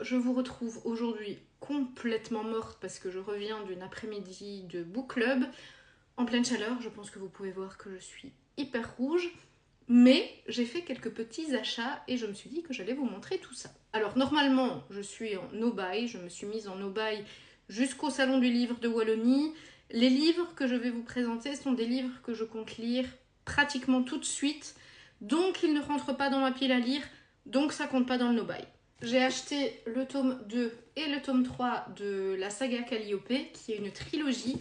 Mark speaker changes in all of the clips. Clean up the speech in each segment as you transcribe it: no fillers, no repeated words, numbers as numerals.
Speaker 1: je vous retrouve aujourd'hui complètement morte parce que je reviens d'une après-midi de book club en pleine chaleur. Je pense que vous pouvez voir que je suis hyper rouge. Mais j'ai fait quelques petits achats et je me suis dit que j'allais vous montrer tout ça. Alors normalement, je suis en no-buy, je me suis mise en no-buy jusqu'au salon du livre de Wallonie. Les livres que je vais vous présenter sont des livres que je compte lire pratiquement tout de suite, donc ils ne rentrent pas dans ma pile à lire, donc ça compte pas dans le no-buy. J'ai acheté le tome 2 et le tome 3 de la saga Calliope, qui est une trilogie.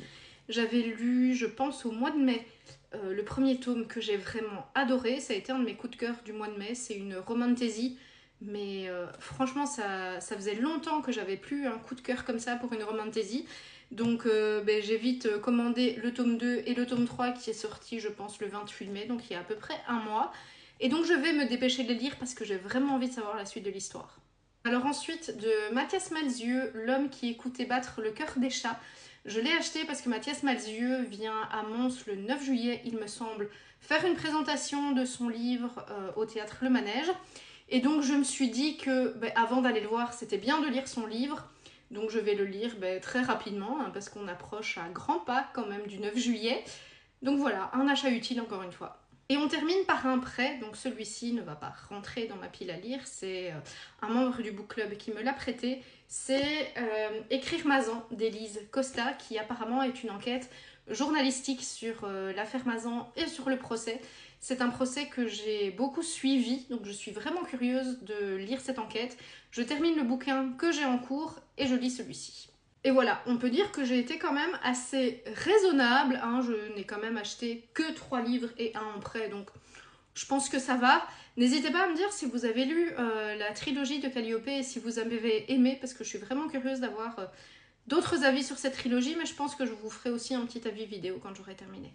Speaker 1: J'avais lu, je pense, au mois de mai, le premier tome que j'ai vraiment adoré. Ça a été un de mes coups de cœur du mois de mai. C'est une romantasy, mais franchement, ça faisait longtemps que j'avais plus un coup de cœur comme ça pour une romantasy. Donc j'ai vite commandé le tome 2 et le tome 3 qui est sorti, je pense, le 28 mai, donc il y a à peu près un mois. Et donc je vais me dépêcher de les lire parce que j'ai vraiment envie de savoir la suite de l'histoire. Alors ensuite, de Mathias Malzieu, L'homme qui écoutait battre le cœur des chats. Je l'ai acheté parce que Mathias Malzieu vient à Mons le 9 juillet, il me semble, faire une présentation de son livre au théâtre Le Manège. Et donc je me suis dit que, avant d'aller le voir, c'était bien de lire son livre. Donc je vais le lire très rapidement, hein, parce qu'on approche à grands pas quand même du 9 juillet. Donc voilà, un achat utile encore une fois. Et on termine par un prêt, donc celui-ci ne va pas rentrer dans ma pile à lire, c'est un membre du book club qui me l'a prêté. C'est Écrire Mazan d'Élise Costa, qui apparemment est une enquête journalistique sur l'affaire Mazan et sur le procès. C'est un procès que j'ai beaucoup suivi, donc je suis vraiment curieuse de lire cette enquête. Je termine le bouquin que j'ai en cours et je lis celui-ci. Et voilà, on peut dire que j'ai été quand même assez raisonnable, hein. Je n'ai quand même acheté que 3 livres et un en prêt, donc je pense que ça va. N'hésitez pas à me dire si vous avez lu la trilogie de Calliope et si vous avez aimé, parce que je suis vraiment curieuse d'avoir d'autres avis sur cette trilogie, mais je pense que je vous ferai aussi un petit avis vidéo quand j'aurai terminé.